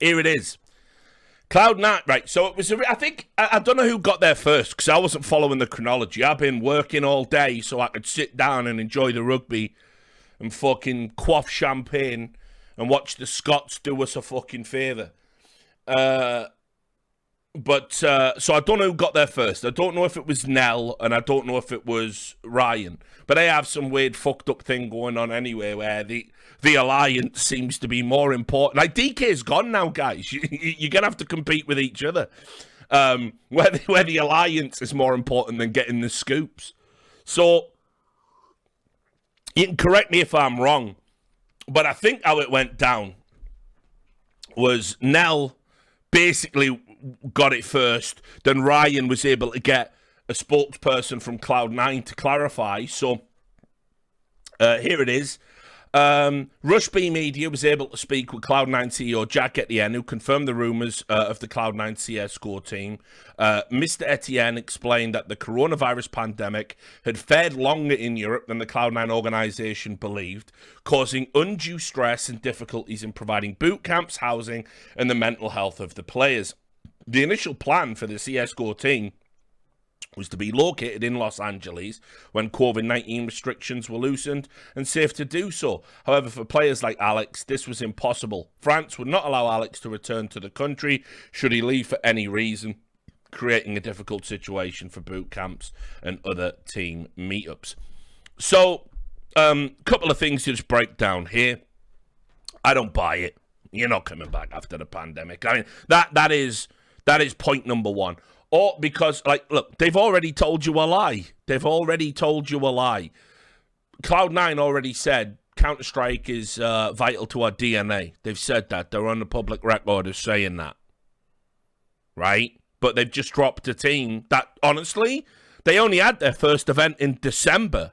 Here it is. Cloud9, right, so it was, I don't know who got there first, because I wasn't following the chronology. I've been working all day so I could sit down and enjoy the rugby and fucking quaff champagne and watch the Scots do us a fucking favour. So I don't know who got there first. I don't know if it was Nell, and I don't know if it was Ryan. But they have some weird fucked up thing going on anyway, where the alliance seems to be more important. Like, DK's gone now, guys. You're going to have to compete with each other. Where the alliance is more important than getting the scoops. So, you can correct me if I'm wrong, but I think how it went down was Nell basically got it first, then Ryan was able to get a spokesperson from Cloud9 to clarify. So here it is. Rush B Media was able to speak with Cloud9 CEO Jack Etienne, who confirmed the rumours of the Cloud9 CSGO team. Mr. Etienne explained that the coronavirus pandemic had fared longer in Europe than the Cloud9 organisation believed, causing undue stress and difficulties in providing boot camps, housing, and the mental health of the players. The initial plan for the CSGO team was to be located in Los Angeles when COVID-19 restrictions were loosened and safe to do so. However, for players like Alex, this was impossible. France would not allow Alex to return to the country should he leave for any reason, creating a difficult situation for boot camps and other team meetups. So, couple of things to just break down here. I don't buy it. You're not coming back after the pandemic. I mean, that is point number one. Or because, like, look, they've already told you a lie. They've already told you a lie. Cloud9 already said Counterstrike is vital to our DNA. They've said that. They're on the public record of saying that. Right? But they've just dropped a team that, honestly, they only had their first event in December.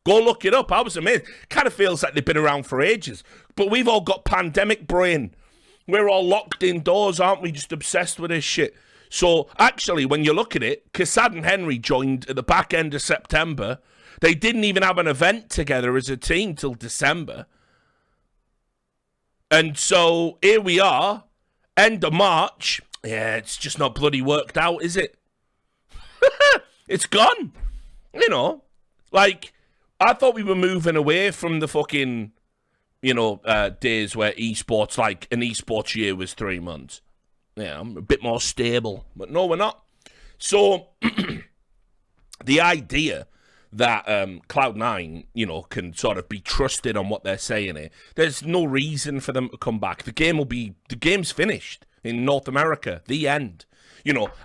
Go look it up. I was amazed. Kind of feels like they've been around for ages. But we've all got pandemic brain. We're all locked indoors, aren't we? Just obsessed with this shit. So, actually, when you look at it, Cassad and Henry joined at the back end of September. They didn't even have an event together as a team till December. And so, here we are, end of March. Yeah, it's just not bloody worked out, is it? It's gone. You know, like, I thought we were moving away from the fucking, days where esports, like, an esports year was 3 months. Yeah, I'm a bit more stable. But no, we're not. So, the idea that Cloud9, can sort of be trusted on what they're saying here, there's no reason for them to come back. The game's finished in North America. The end.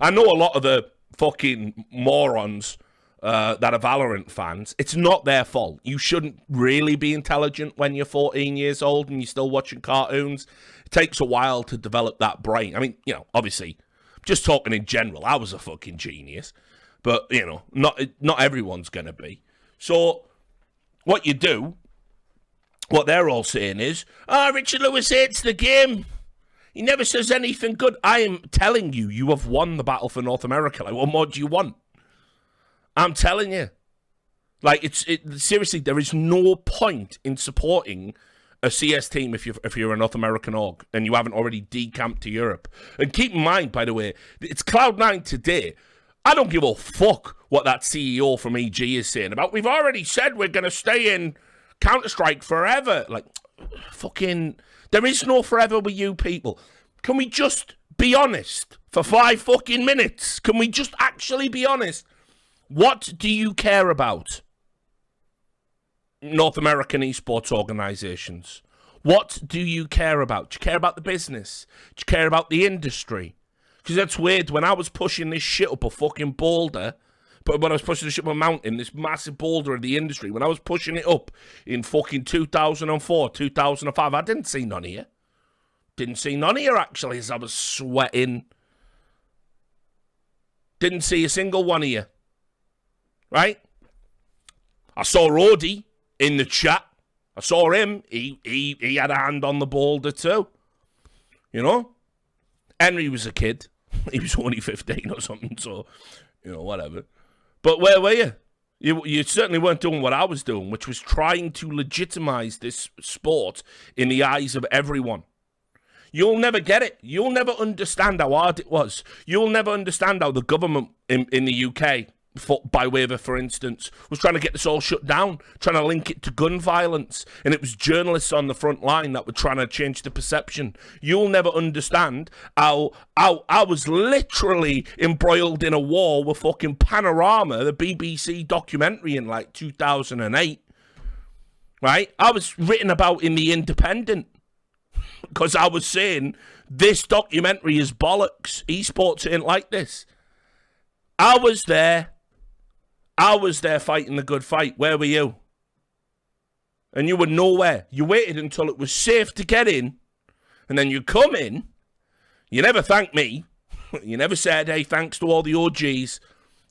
I know a lot of the fucking morons that are Valorant fans. It's not their fault. You shouldn't really be intelligent when you're 14 years old and you're still watching cartoons. It takes a while to develop that brain. I mean, obviously, just talking in general, I was a fucking genius. But, not everyone's going to be. So, what they're all saying is, Richard Lewis hates the game. He never says anything good. I am telling you, you have won the battle for North America. Like, what more do you want? I'm telling you. Like, seriously, there is no point in supporting a CS team if you're a North American org and you haven't already decamped to Europe. And keep in mind, by the way, it's Cloud9 today. I don't give a fuck what that CEO from EG is saying about. We've already said we're going to stay in Counterstrike forever. Like, fucking, there is no forever with you people. Can we just be honest for 5 fucking minutes? Can we just actually be honest? What do you care about? North American esports organizations. What do you care about? Do you care about the business? Do you care about the industry? Because that's weird. When I was pushing this shit up a fucking boulder, but when I was pushing this shit up a mountain, this massive boulder of the industry, when I was pushing it up in fucking 2004, 2005, I didn't see none of you. Didn't see none of you, actually, as I was sweating. Didn't see a single one of you. Right? I saw Roddy in the chat. I saw him. He had a hand on the boulder too. Henry was a kid. He was only 15 or something, so, whatever. But where were you? You certainly weren't doing what I was doing, which was trying to legitimize this sport in the eyes of everyone. You'll never get it. You'll never understand how hard it was. You'll never understand how the government in the UK, by way of, for instance, was trying to get this all shut down, trying to link it to gun violence. And it was journalists on the front line that were trying to change the perception. You'll never understand how I was literally embroiled in a war with fucking Panorama, the BBC documentary in like 2008. Right? I was written about in The Independent because I was saying this documentary is bollocks. Esports ain't like this. I was there fighting the good fight. Where were you? And you were nowhere. You waited until it was safe to get in, and then you come in. You never thanked me. You never said, hey, thanks to all the OGs.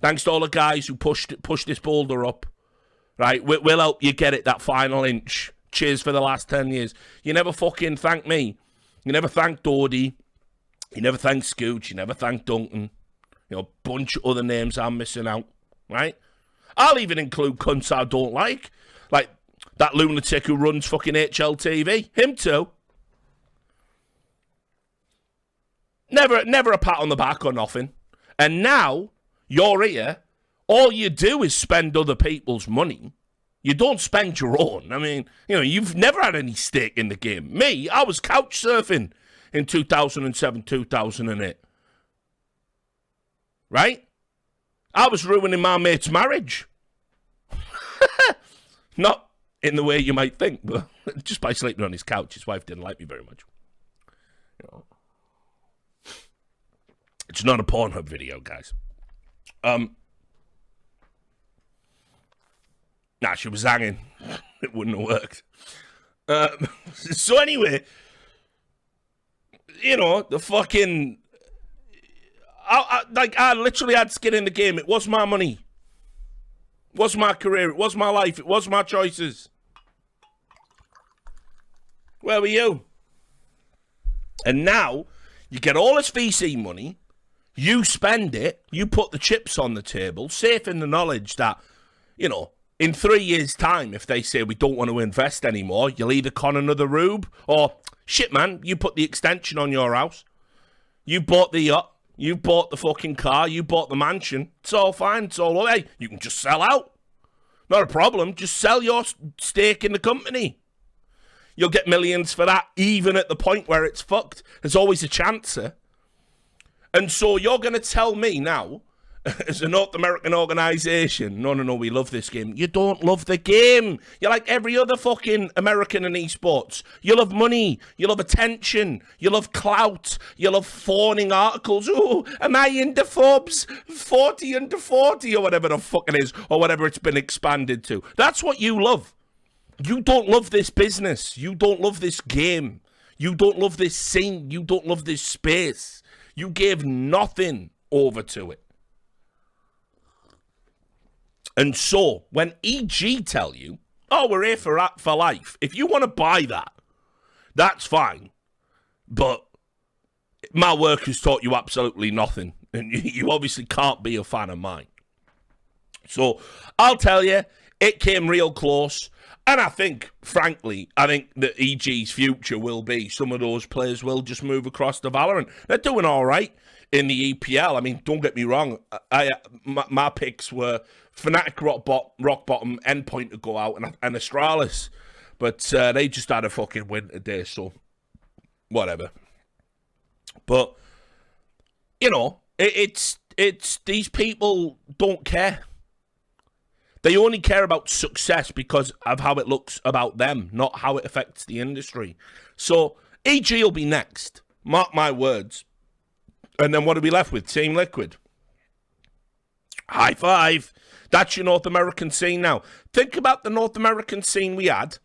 Thanks to all the guys who pushed this boulder up. Right? We'll help you get it that final inch. Cheers for the last 10 years. You never fucking thanked me. You never thanked Dodie. You never thanked Scooch. You never thanked Duncan. You know, a bunch of other names I'm missing out. Right? I'll even include cunts I don't like that lunatic who runs fucking HLTV. Him too. Never a pat on the back or nothing. And now, you're here, all you do is spend other people's money. You don't spend your own. I mean, you know, you've never had any stake in the game. Me, I was couch surfing in 2007, 2008. Right? I was ruining my mate's marriage. Not in the way you might think, but just by sleeping on his couch. His wife didn't like me very much. You know. It's not a Pornhub video, guys. Nah, she was hanging. It wouldn't have worked. So anyway, you know, the fucking... I literally had skin in the game. It was my money. It was my career. It was my life. It was my choices. Where were you? And now, you get all this VC money, you spend it, you put the chips on the table, safe in the knowledge that, you know, in 3 years' time, if they say we don't want to invest anymore, you'll either con another rube, or, shit, man, you put the extension on your house. You bought the yacht. You bought the fucking car. You bought the mansion. It's all fine. It's all okay. You can just sell out. Not a problem. Just sell your stake in the company. You'll get millions for that, even at the point where it's fucked. There's always a chance. And so you're going to tell me now, as a North American organisation, no, we love this game. You don't love the game. You're like every other fucking American in esports. You love money. You love attention. You love clout. You love fawning articles. Ooh, am I into Forbes 40 under 40 or whatever the fuck it is, or whatever it's been expanded to. That's what you love. You don't love this business. You don't love this game. You don't love this scene. You don't love this space. You gave nothing over to it. And so, when EG tell you, oh, we're here for life, if you want to buy that, that's fine. But my work has taught you absolutely nothing. And you obviously can't be a fan of mine. So, I'll tell you, it came real close. And I think, frankly, that EG's future will be some of those players will just move across to Valorant. They're doing all right in the EPL. I mean, don't get me wrong. My picks were Fnatic Rock Bottom, Endpoint to go out, and Astralis. But they just had a fucking win today, so whatever. But, you know, it's these people don't care. They only care about success because of how it looks about them, not how it affects the industry. So, EG will be next. Mark my words. And then what are we left with? Team Liquid. High five. That's your North American scene now. Think about the North American scene we had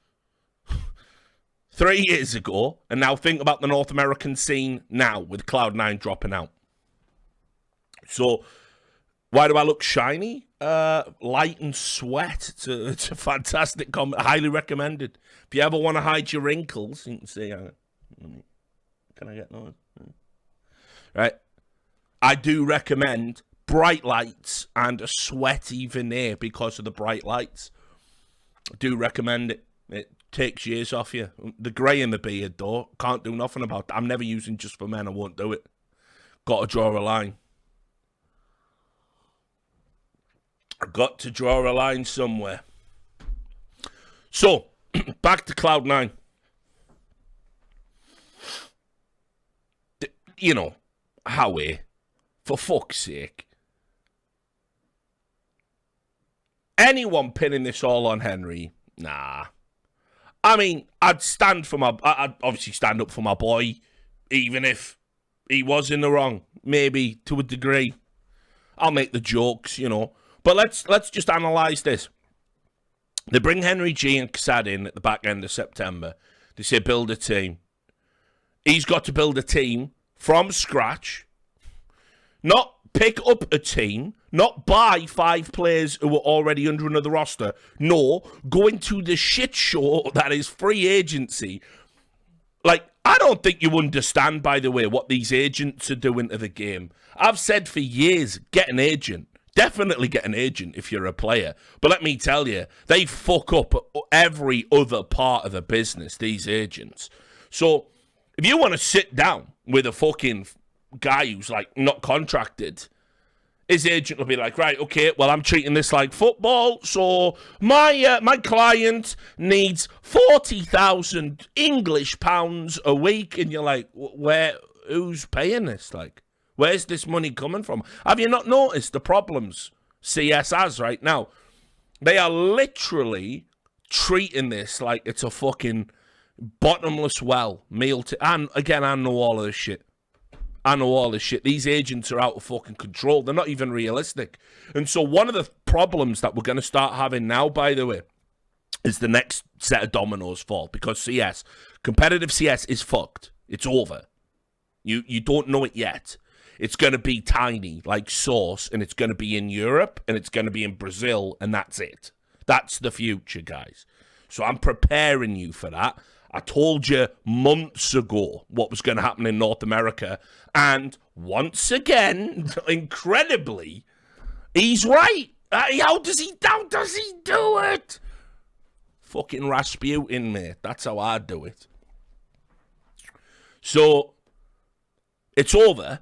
3 years ago, and now think about the North American scene now with Cloud9 dropping out. So, why do I look shiny? Light and Sweat. It's a fantastic comment. Highly recommended. If you ever want to hide your wrinkles, you can see. Can I get those? Right. I do recommend bright lights and a sweaty veneer because of the bright lights. I do recommend it. It Takes years off you. The grey in the beard, though, can't do nothing about that. I'm never using Just for Men. I won't do it. Got to draw a line. I've got to draw a line somewhere. So, back to Cloud9. You know, Howie, for fuck's sake. Anyone pinning this all on Henry? Nah. I mean, I'd obviously stand up for my boy, even if he was in the wrong, maybe to a degree. I'll make the jokes, you know. But let's just analyse this. They bring Henry G and Kassad in at the back end of September. They say build a team. He's got to build a team from scratch. Not pick up a team. Not buy 5 players who are already under another roster. No, go into the shit show that is free agency. Like, I don't think you understand, by the way, what these agents are doing to the game. I've said for years, get an agent. Definitely get an agent if you're a player. But let me tell you, they fuck up every other part of the business, these agents. So, if you want to sit down with a fucking guy who's, like, not contracted, his agent will be like, right, okay, well, I'm treating this like football, so my client needs 40,000 English pounds a week, and you're like, who's paying this? Like, where's this money coming from? Have you not noticed the problems CS has right now? They are literally treating this like it's a fucking bottomless well. And again, I know all of this shit. These agents are out of fucking control. They're not even realistic. And so one of the problems that we're going to start having now, by the way, is the next set of dominoes fall. Because competitive CS is fucked. It's over. You don't know it yet. It's going to be tiny, like Sauce, and it's going to be in Europe, and it's going to be in Brazil, and that's it. That's the future, guys. So I'm preparing you for that. I told you months ago what was going to happen in North America. And once again, incredibly, he's right. How does he do it? Fucking Rasputin, mate. That's how I do it. So, it's over.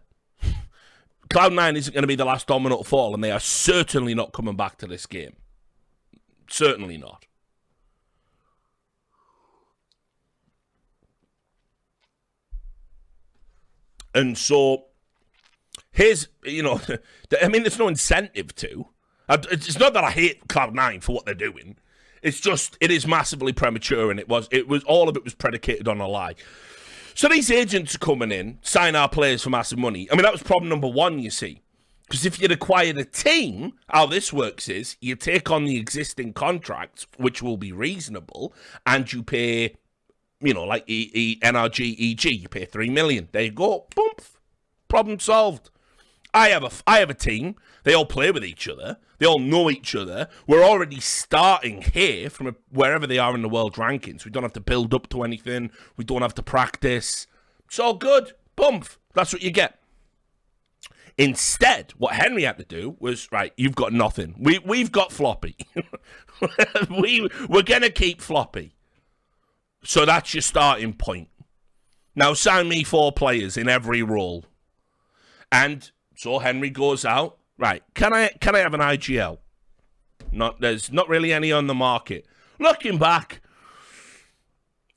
Cloud9 isn't going to be the last domino to fall, and they are certainly not coming back to this game. Certainly not. And so, here's, I mean, there's no incentive to. It's not that I hate Cloud9 for what they're doing. It's just, it is massively premature, and all of it was predicated on a lie. So these agents are coming in, sign our players for massive money. I mean, that was problem number one, you see. Because if you'd acquired a team, how this works is, you take on the existing contracts, which will be reasonable, and you pay... like NRG, EG, you pay 3 million. There you go. Boom. Problem solved. I have a team. They all play with each other. They all know each other. We're already starting here from wherever they are in the world rankings. We don't have to build up to anything. We don't have to practice. It's all good. Boom. That's what you get. Instead, what Henry had to do was, right, you've got nothing. We've got Floppy. We're going to keep Floppy. So that's your starting point. Now sign me 4 players in every role. And so Henry goes out. Right, can I have an IGL? There's not really any on the market. Looking back,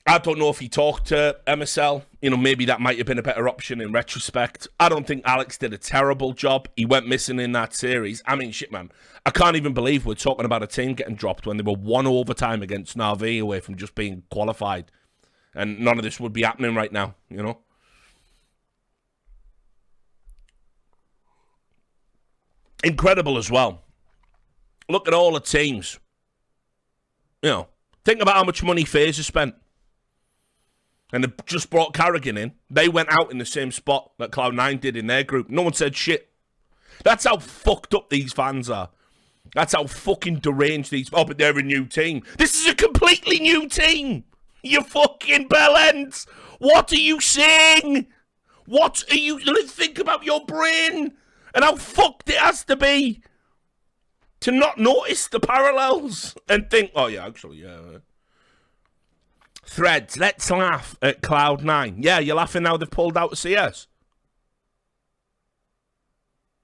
I don't know if he talked to MSL. Maybe that might have been a better option in retrospect. I don't think Alex did a terrible job. He went missing in that series. I mean, shit, man. I can't even believe we're talking about a team getting dropped when they were 1 overtime against Na'Vi away from just being qualified. And none of this would be happening right now, Incredible as well. Look at all the teams. Think about how much money FaZe has spent. And they just brought Carrigan in. They went out in the same spot that Cloud9 did in their group. No one said shit. That's how fucked up these fans are. That's how fucking deranged these... Oh, but they're a new team. This is a completely new team. You fucking bellends. What are you saying? What are you... Think about your brain and how fucked it has to be to not notice the parallels and think, oh, yeah, actually, yeah. Threads, let's laugh at Cloud9. Yeah, you're laughing now they've pulled out of CS.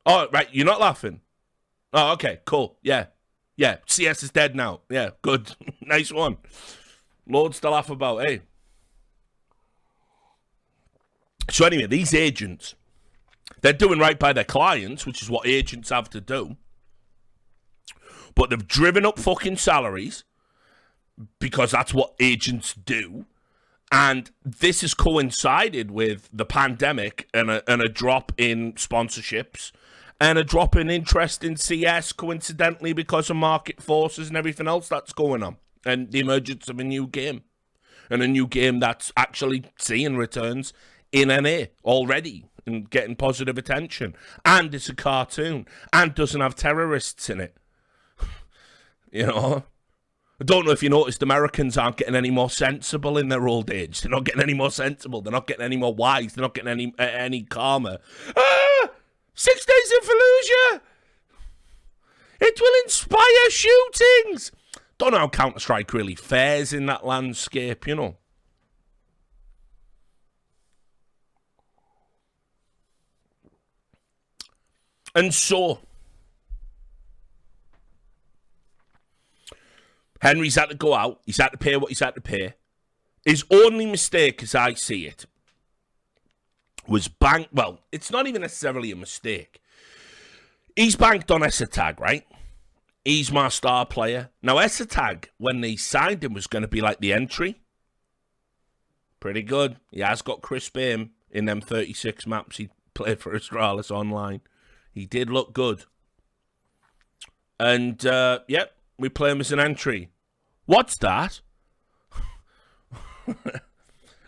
Oh, right, you're not laughing. Oh, okay, cool. Yeah. Yeah, CS is dead now. Yeah, good. Nice one. Loads to laugh about, eh? So anyway, these agents, they're doing right by their clients, which is what agents have to do. But they've driven up fucking salaries because that's what agents do. And this has coincided with the pandemic and a drop in sponsorships and a drop in interest in CS, coincidentally, because of market forces and everything else that's going on. And the emergence of a new game. And a new game that's actually seeing returns in NA already and getting positive attention. And it's a cartoon. And doesn't have terrorists in it. You know? I don't know if you noticed, Americans aren't getting any more sensible in their old age. They're not getting any more sensible. They're not getting any more wise. They're not getting any calmer. 6 Days in Fallujah! It will inspire shootings! Don't know how Counterstrike really fares in that landscape, you know. And so, Henry's had to go out. He's had to pay what he's had to pay. His only mistake, as I see it, was well, it's not even necessarily a mistake. He's banked on Esatag, right? He's my star player. Now, Esatag, when they signed him, was going to be like the entry. Pretty good. He has got crisp aim in them 36 maps he played for Astralis online. He did look good. And, yep, we play him as an entry. What's that?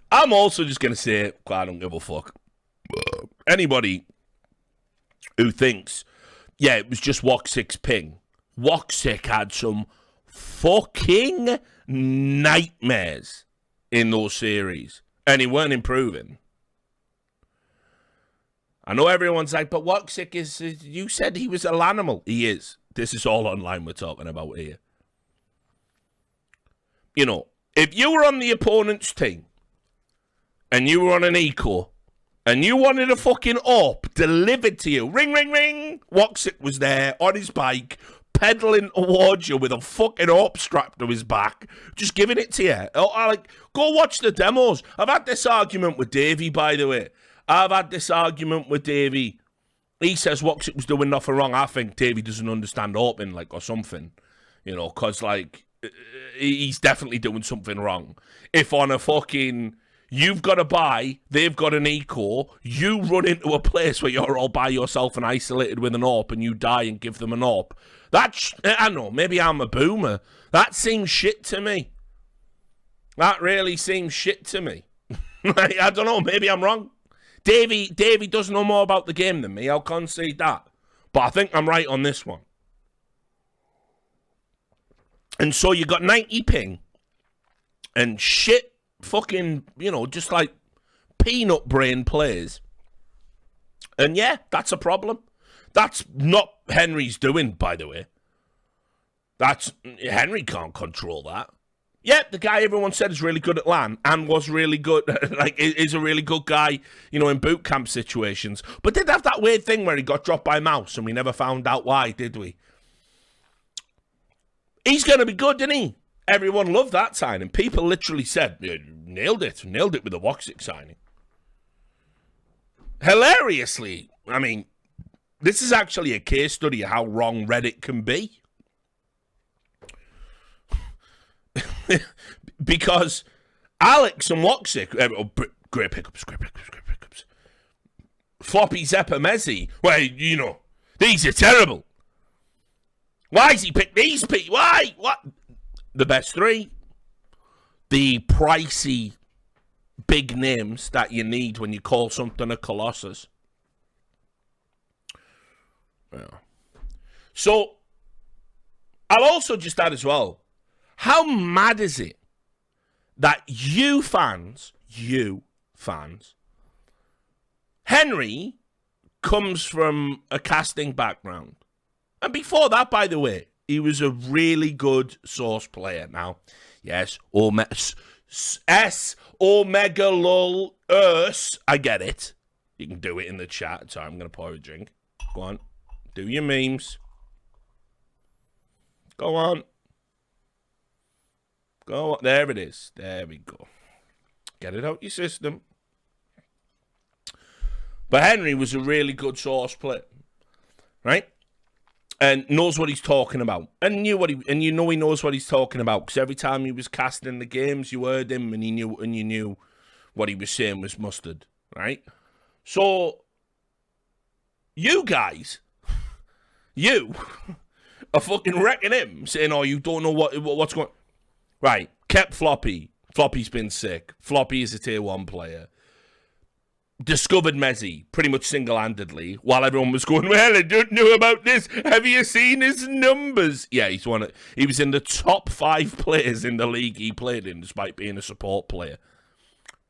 I'm also just going to say, I don't give a fuck. Anybody who thinks, yeah, it was just Woxick's ping. Woxick had some fucking nightmares in those series. And he weren't improving. I know everyone's like, but Woxick is, you said he was a animal. He is. This is all online we're talking about here. You know, if you were on the opponent's team and you were on an eco and you wanted a fucking AWP delivered to you, ring, ring, ring, Woxick was there on his bike, pedaling towards you with a fucking AWP strapped to his back, just giving it to you. Go watch the demos. I've had this argument with Davey, by the way. I've had this argument with Davey. He says Woxick was doing nothing wrong. I think Davey doesn't understand open, or something. You know, because, he's definitely doing something wrong. If on a fucking, you've got a buy, they've got an eco, you run into a place where you're all by yourself and isolated with an AWP and you die and give them an AWP. I don't know, maybe I'm a boomer. That seems shit to me. That really seems shit to me. I don't know, maybe I'm wrong. Davey does know more about the game than me, I'll concede that. But I think I'm right on this one. And so you got 90 ping and shit fucking, just like peanut brain plays. And yeah, that's a problem. That's not Henry's doing, by the way. Henry can't control that. Yeah, the guy everyone said is really good at LAN and was really good, is a really good guy, in boot camp situations. But did have that weird thing where he got dropped by mouse and we never found out why, did we? He's going to be good, didn't he? Everyone loved that signing. People literally said, nailed it with the Woxick signing. Hilariously, I mean, this is actually a case study of how wrong Reddit can be. Because Alex and Woxick, great pickups. Floppy Zeppa Messi, well, these are terrible. Why has he picked these people? Why? What? The best three. The pricey big names that you need when you call something a Colossus. Yeah. So, I'll also just add as well, how mad is it that you fans, Henry comes from a casting background. And before that, by the way, he was a really good Source player. Now, yes, S Omega Lol Urs. I get it. You can do it in the chat. Sorry, I'm going to pour a drink. Go on. Do your memes. Go on. Go on. There it is. There we go. Get it out your system. But Henry was a really good source player, right? And knows what he's talking about. And you know he knows what he's talking about, because every time he was casting the games, you heard him and you knew what he was saying was mustard, right? So you guys, you are fucking wrecking him, saying, "Oh, you don't know what's going." Right, kept Floppy. Floppy's been sick. Floppy is a tier 1 player. Discovered Mezzy pretty much single-handedly while everyone was going, "Well, I don't know about this. Have you seen his numbers?" Yeah, he was in the top 5 players in the league he played in, despite being a support player.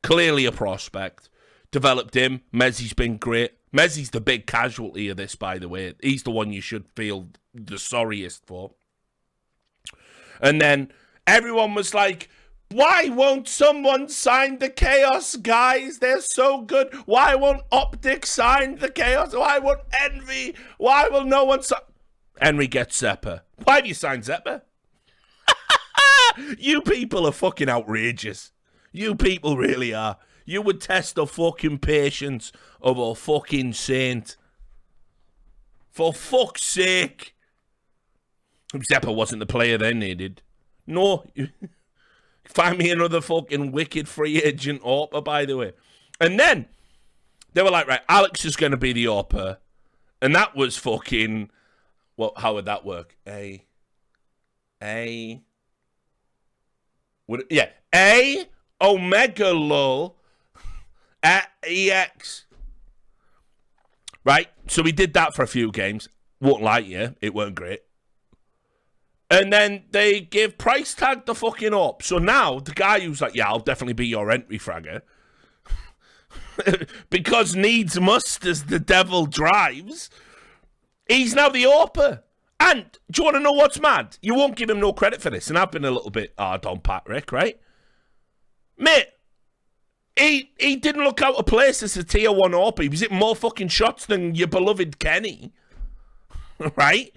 Clearly a prospect. Developed him. Mezzy's been great. Mezzy's the big casualty of this, by the way. He's the one you should feel the sorriest for. And then everyone was like, "Why won't someone sign the Chaos guys? They're so good. Why won't Optic sign the Chaos? Why won't Envy? Why will no one sign?" Henry gets Zeppa. Why have you signed Zeppa? You people are fucking outrageous. You people really are. You would test the fucking patience of a fucking saint. For fuck's sake. Zeppa wasn't the player they needed. No. Find me another fucking wicked free agent AWPer, by the way. And then they were like, right, Alex is going to be the AWPer. And that was fucking... Well, how would that work? A Omega Lol at EX. Right? So we did that for a few games. Won't lie to you, it weren't great. And then they give price tag the fucking up. So now the guy who's like, "Yeah, I'll definitely be your entry fragger," because needs must as the devil drives, he's now the AWPer. And do you want to know what's mad? You won't give him no credit for this. And I've been a little bit hard on Patrick, right? Mate, he didn't look out of place as a tier 1 AWPer. He was hitting more fucking shots than your beloved Kenny. Right?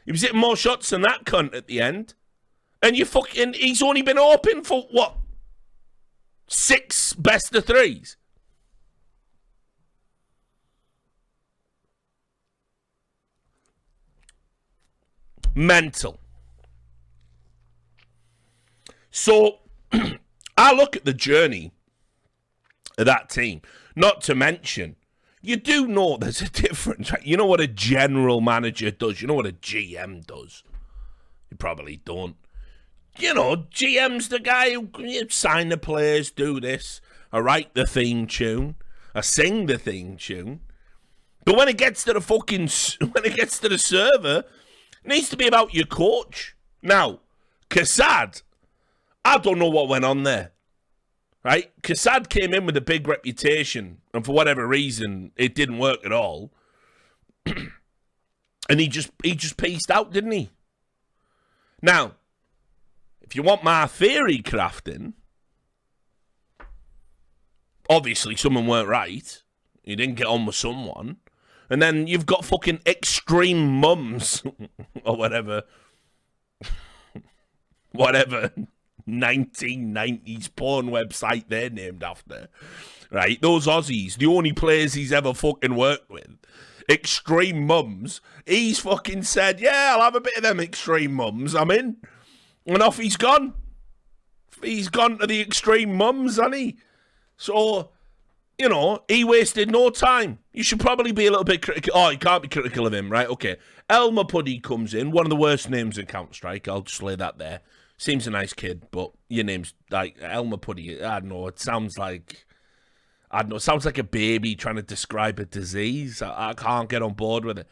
He was hitting more shots than that cunt at the end. And he's only been open for, what? 6 best of 3s. Mental. So, I look at the journey of that team. Not to mention, you do know there's a difference, right? You know what a general manager does. You know what a GM does. You probably don't. You know, GM's the guy who sign the players, do this. I write the theme tune. I sing the theme tune. But when it gets to the server, it needs to be about your coach. Now, Kassad, I don't know what went on there. Right? Kassad came in with a big reputation, and for whatever reason, it didn't work at all. And he just pieced out, didn't he? Now, if you want my theory crafting, obviously someone weren't right. You didn't get on with someone. And then you've got fucking Extreme Mums, or whatever. Whatever 1990s porn website they're named after, right? Those Aussies, the only players he's ever fucking worked with, Extreme Mums. He's fucking said, "Yeah, I'll have a bit of them Extreme Mums. I'm in," and off he's gone. He's gone to the Extreme Mums, hasn't he? So, you know, he wasted no time. You should probably be a little bit critical. Oh, you can't be critical of him, right? Okay, Elmer Puddy comes in, one of the worst names in Counterstrike. I'll just lay that there. Seems a nice kid, but your name's like Elmer Puddy. I don't know. It sounds like it sounds like a baby trying to describe a disease. I can't get on board with it.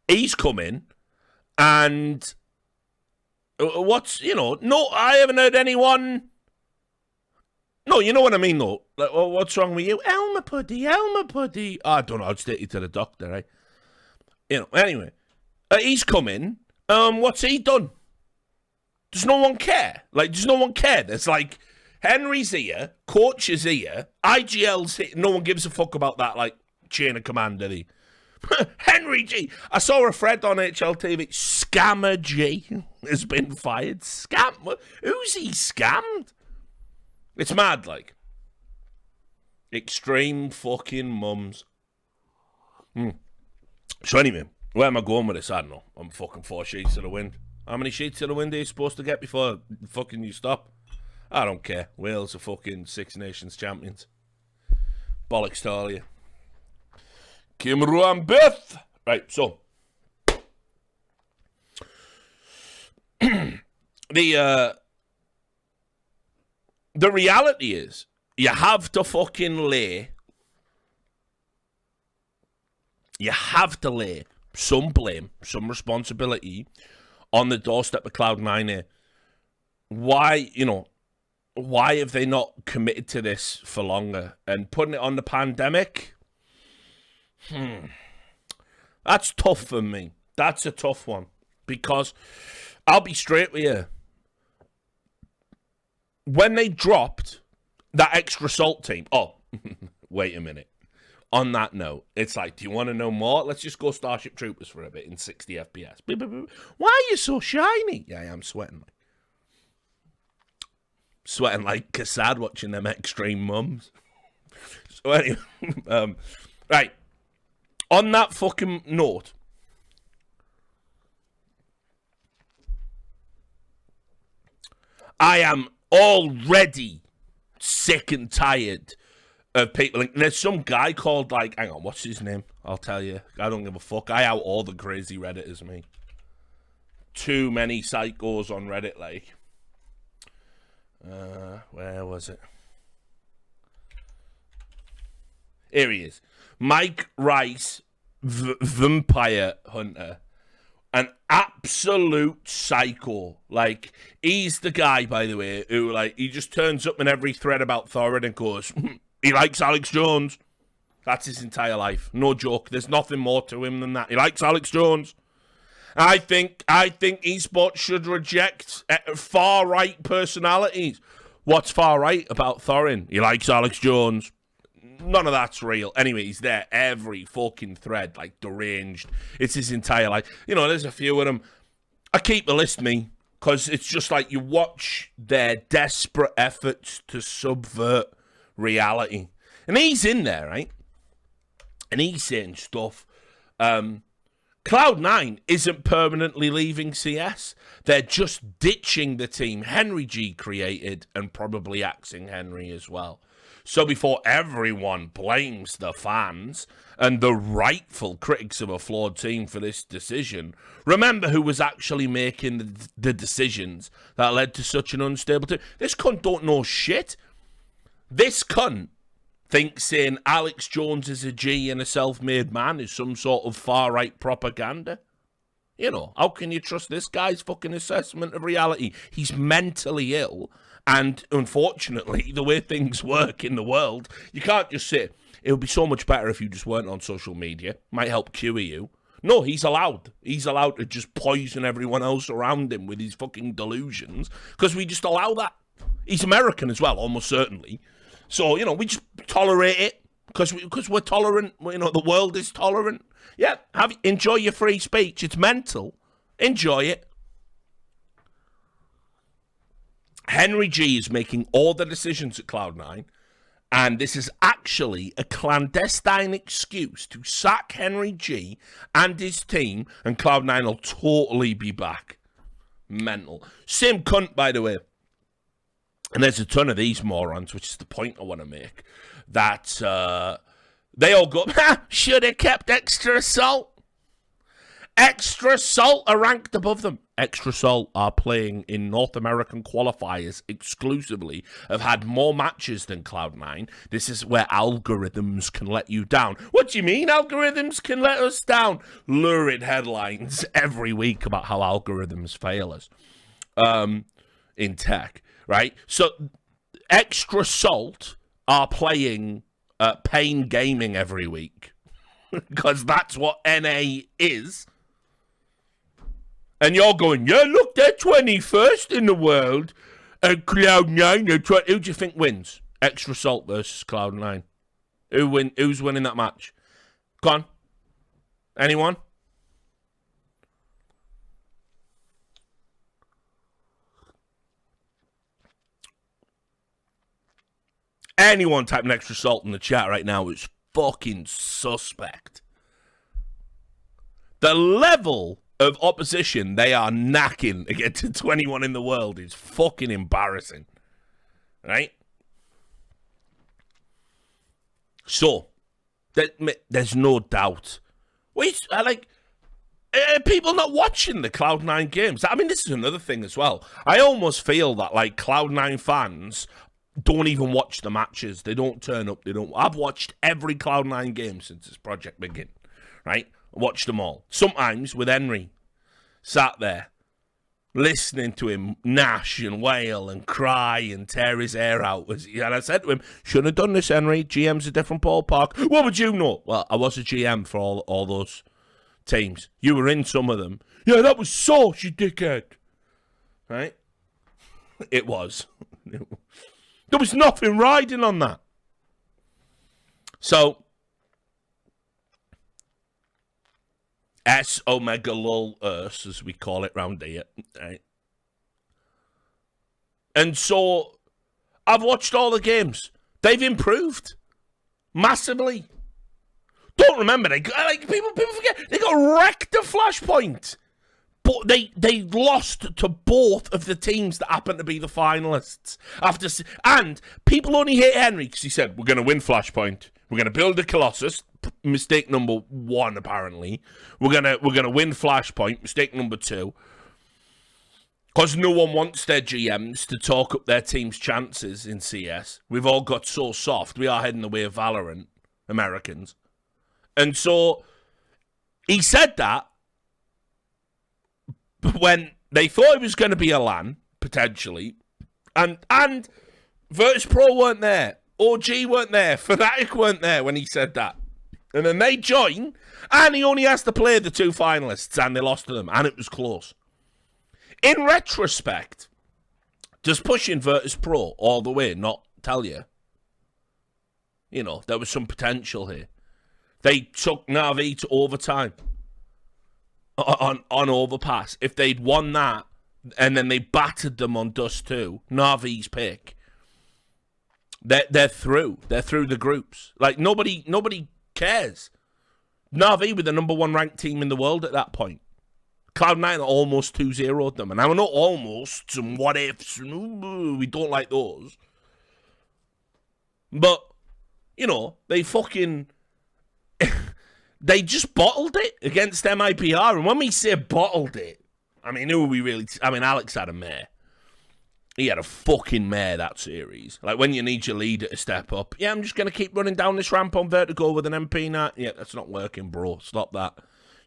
He's come in, and no, I haven't heard anyone. No, you know what I mean, though. Like, well, what's wrong with you? Elmer Puddy. I don't know. I'll just take you to the doctor, right? You know, anyway. He's come in. What's he done? Does no one care? Like, does no one care? There's like, Henry's here, Coach is here, IGL's here. No one gives a fuck about that, like, chain of command, do they? Henry G. I saw a thread on HLTV. Scammer G has been fired. Who's he scammed? It's mad, like. Extreme fucking mums. So anyway, where am I going with this? I don't know. I'm fucking 4 sheets to the wind. How many sheets to the wind are you supposed to get before fucking you stop? I don't care. Wales are fucking Six Nations champions. Bollocks to all you. Kimru and Beth. Right, so. The reality is, you have to fucking lay. You have to lay some blame, some responsibility on the doorstep of Cloud9 here. Why, why have they not committed to this for longer? And putting it on the pandemic? That's tough for me. That's a tough one. Because, I'll be straight with you. When they dropped that extra salt team... Oh, wait a minute. On that note, it's like, do you want to know more? Let's just go Starship Troopers for a bit in 60 FPS. Why are you so shiny? Yeah, I am sweating. Sweating like Kassad watching them extreme mums. So anyway, right. On that fucking note, I am already sick and tired of people. Like, there's some guy called, like, hang on, what's his name? I'll tell you. I don't give a fuck. I out all the crazy Redditors, me. Too many psychos on Reddit, like. Where was it? Here he is. Mike Rice, Vampire Hunter. An absolute psycho. Like, he's the guy, by the way, who, like, he just turns up in every thread about Thorin and goes, he likes Alex Jones. That's his entire life. No joke. There's nothing more to him than that. He likes Alex Jones. I think esports should reject far-right personalities. What's far-right about Thorin? He likes Alex Jones. None of that's real. Anyway, he's there every fucking thread, like, deranged. It's his entire life. There's a few of them. I keep the list, me, because it's just like you watch their desperate efforts to subvert reality. And he's in there, right? And he's saying stuff. Cloud9 isn't permanently leaving CS. They're just ditching the team Henry G created and probably axing Henry as well. So before everyone blames the fans and the rightful critics of a flawed team for this decision, remember who was actually making the decisions that led to such an unstable team. This cunt don't know shit. This cunt thinks saying Alex Jones is a G and a self-made man is some sort of far-right propaganda. How can you trust this guy's fucking assessment of reality? He's mentally ill. And unfortunately, the way things work in the world, you can't just say, it would be so much better if you just weren't on social media. Might help cure you. No, he's allowed. He's allowed to just poison everyone else around him with his fucking delusions. Because we just allow that. He's American as well, almost certainly. So, we just tolerate it. Because we're tolerant. The world is tolerant. Yeah, enjoy your free speech. It's mental. Enjoy it. Henry G is making all the decisions at Cloud9, and this is actually a clandestine excuse to sack Henry G and his team, and Cloud9 will totally be back. Mental. Same cunt, by the way. And there's a ton of these morons, which is the point I want to make, that they all go, should have kept Extra Salt. Extra Salt are ranked above them. Extra Salt are playing in North American qualifiers exclusively, have had more matches than Cloud9. This is where algorithms can let you down. What do you mean algorithms can let us down? Lurid headlines every week about how algorithms fail us in tech, right? So Extra Salt are playing Pain Gaming every week because that's what NA is. And you're going, yeah, look, they're 21st in the world. And Cloud9, they're 20. Who do you think wins? Extra Salt versus Cloud9. Who's winning that match? Go on. Anyone? Anyone typing Extra Salt in the chat right now is fucking suspect. The level of opposition they are knacking against 21 in the world is fucking embarrassing. Right? So, there's no doubt. People not watching the Cloud9 games. I mean, this is another thing as well. I almost feel that, like, Cloud9 fans don't even watch the matches. They don't turn up. I've watched every Cloud9 game since this project began, right? Watched them all. Sometimes with Henry, sat there, listening to him gnash and wail and cry and tear his hair out. And I said to him, shouldn't have done this, Henry. GM's a different ballpark. What would you know? Well, I was a GM for all those teams. You were in some of them. Yeah, that was sauce, you dickhead. Right? It was. There was nothing riding on that. So, S Omega Lul Urs, as we call it round here, right? And so, I've watched all the games. They've improved massively. Don't remember, people forget, they got wrecked at Flashpoint. But they lost to both of the teams that happened to be the finalists. And people only hate Henry because he said, we're going to win Flashpoint. We're going to build a Colossus. Mistake number 1, apparently. We're gonna win Flashpoint. Mistake number 2. Because no one wants their GMs to talk up their team's chances in CS. We've all got so soft. We are heading the way of Valorant, Americans. And so, he said that when they thought it was going to be a LAN, potentially, and Virtus Pro weren't there, OG weren't there, Fnatic weren't there when he said that. And then they join, and he only has to play the 2 finalists, and they lost to them, and it was close. In retrospect, does pushing Virtus Pro all the way not tell you? You know, there was some potential here. They took Na'Vi to overtime on Overpass. If they'd won that, and then they battered them on Dust 2, Na'Vi's pick, they're through. They're through the groups. Like, nobody cares. Na'Vi were the number 1 ranked team in the world at that point. Cloud9 almost 2-0'd them. And I know almost some what ifs. We don't like those. But, you know, they fucking... they just bottled it against MIPR. And when we say bottled it, I mean, who are we really... I mean, Alex had a mare. He had a fucking mare that series. Like, when you need your leader to step up. Yeah, I'm just going to keep running down this ramp on Vertigo with an MP now. Yeah, that's not working, bro. Stop that.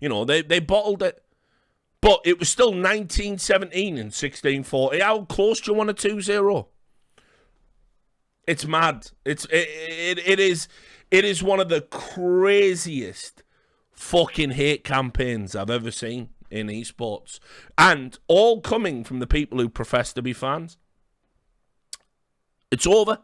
You know, they bottled it. But it was still 19-17 and 16-40. How close do you want a 2-0? It's mad. It is one of the craziest fucking hate campaigns I've ever seen in esports. And all coming from the people who profess to be fans. It's over.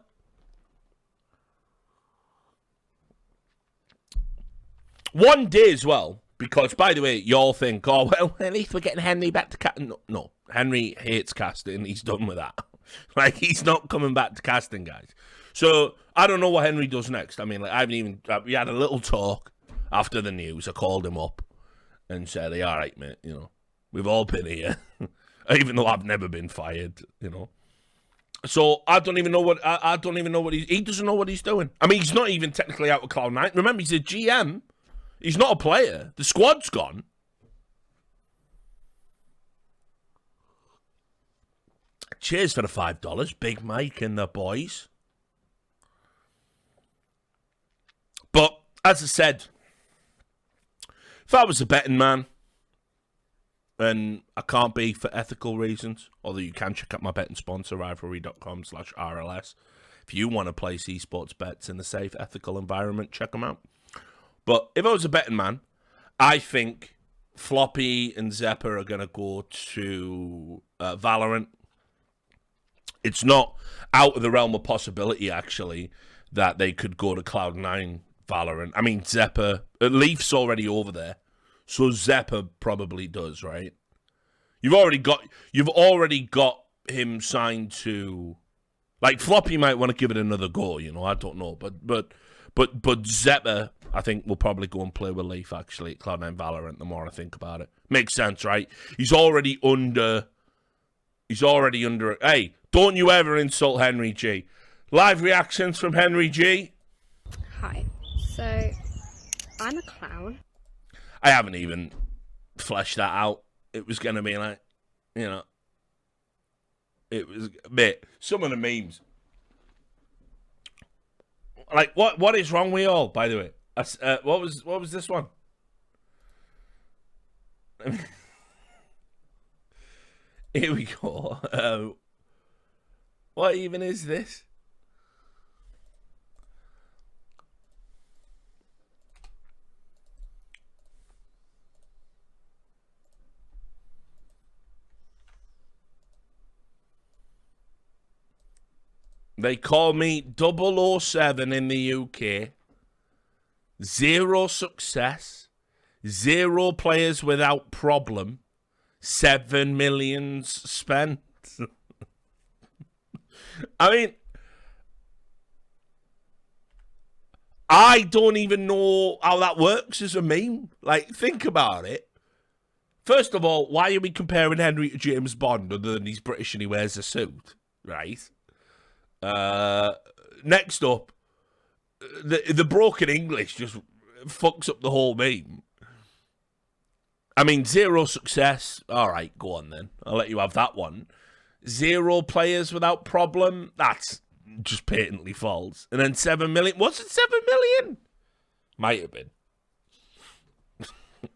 One day as well, because, by the way, you all think, oh, well, at least we're getting Henry back to casting. No, Henry hates casting. He's done with that. Like, he's not coming back to casting, guys. So, I don't know what Henry does next. I mean, like, we had a little talk after the news. I called him up and said, hey, all right, mate, you know, we've all been here. Even though I've never been fired, you know. So, I don't even know what he doesn't know what he's doing. I mean, he's not even technically out of Cloud9. Remember, he's a GM. He's not a player. The squad's gone. Cheers for the $5, Big Mike and the boys. But, as I said, if I was a betting man, and I can't be for ethical reasons, although you can check out my betting sponsor, rivalry.com/RLS. If you want to place esports bets in a safe, ethical environment, check them out. But if I was a betting man, I think Floppy and Zeppa are going to go to Valorant. It's not out of the realm of possibility, actually, that they could go to Cloud9 Valorant. I mean, Zeppa, Leaf's already over there, so Zeppa probably does, right? You've already got him signed to, like, Floppy might want to give it another go, you know, I don't know, but Zeppa, I think, will probably go and play with Leaf, actually, at Cloud9 Valorant, the more I think about it. Makes sense, right? He's already under, hey, don't you ever insult Henry G. Live reactions from Henry G. Hi, so, I'm a clown. I haven't even fleshed that out. It was going to be like, you know, it was a bit, some of the memes. Like, what is wrong with you all, by the way? What was this one? Here we go. What even is this? They call me 007 in the UK. 0 success. 0 players without problem. 7 million spent. I mean, I don't even know how that works as a meme. Like, think about it. First of all, why are we comparing Henry to James Bond other than he's British and he wears a suit, right? Next up, the broken English just fucks up the whole meme. I mean, 0 success. All right, go on then. I'll let you have that one. 0 players without problem. That's just patently false. And then 7 million. Was it 7 million? Might have been.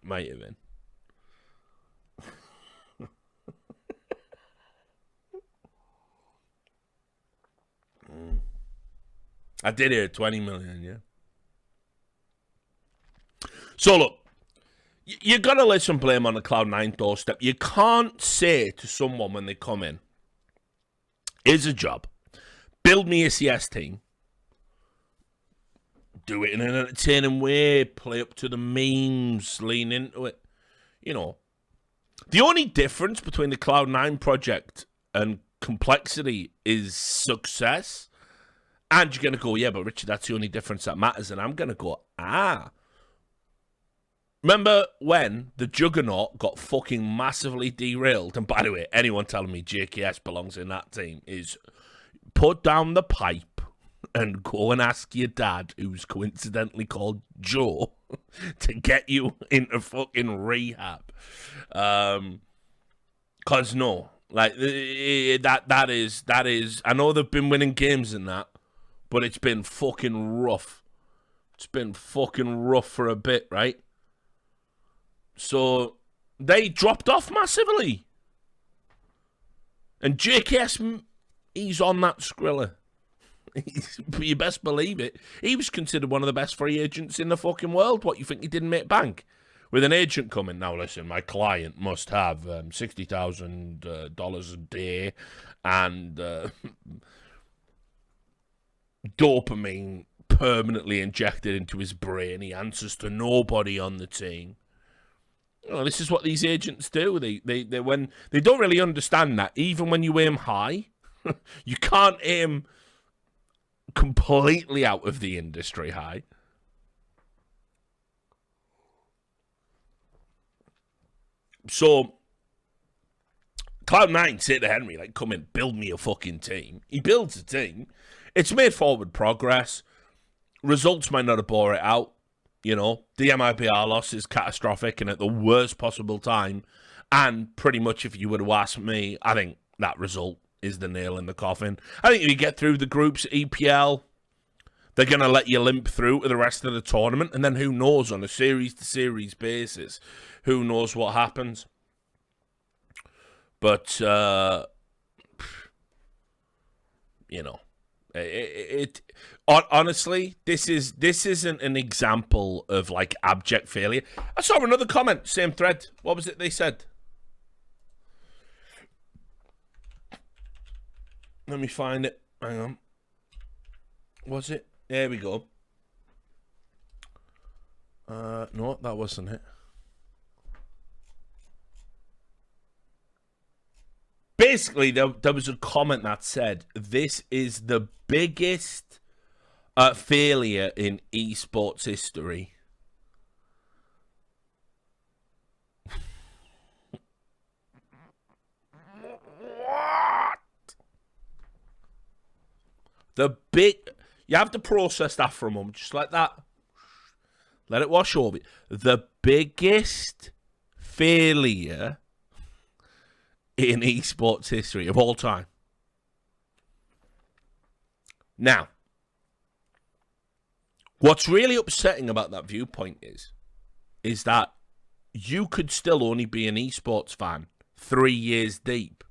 Might have been. I did hear 20 million, yeah. So look, you got to let some blame on the Cloud9 doorstep. You can't say to someone when they come in, here's a job, build me a CS team, do it in an entertaining way, play up to the memes, lean into it. You know, the only difference between the Cloud9 project and complexity is success. And you're going to go, yeah, but Richard, that's the only difference that matters. And I'm going to go, Remember when the Juggernaut got fucking massively derailed? And by the way, anyone telling me JKS belongs in that team is put down the pipe and go and ask your dad, who's coincidentally called Joe, to get you into fucking rehab. 'Cause no, like, that is, I know they've been winning games in that, but it's been fucking rough. It's been fucking rough for a bit, right? So they dropped off massively. And JKS, he's on that Skrilla. You best believe it. He was considered one of the best free agents in the fucking world. What, you think he didn't make bank? With an agent coming, now listen, my client must have $60,000 a day and dopamine permanently injected into his brain. He answers to nobody on the team. You know, this is what these agents do. They when they don't really understand that even when you aim high, you can't aim completely out of the industry high. So Cloud9 say to Henry, like, come in, build me a fucking team. He builds a team. It's made forward progress. Results might not have bore it out. You know, the MIBR loss is catastrophic and at the worst possible time. And pretty much, if you were to ask me, I think that result is the nail in the coffin. I think if you get through the groups, EPL, they're going to let you limp through to the rest of the tournament. And then who knows, on a series-to-series basis, who knows what happens. But, you know, Honestly, this isn't an example of like abject failure. I saw another comment, same thread. What was it they said? Let me find it. Hang on. Was it? There we go. No, that wasn't it. Basically, there was a comment that said, this is the biggest failure in esports history. What? You have to process that for a moment, just like that. Let it wash over you. The biggest failure in esports history of all time. Now, what's really upsetting about that viewpoint is that you could still only be an esports fan 3 years deep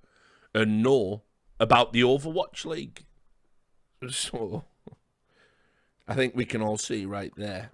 and know about the Overwatch League. So, I think we can all see right there.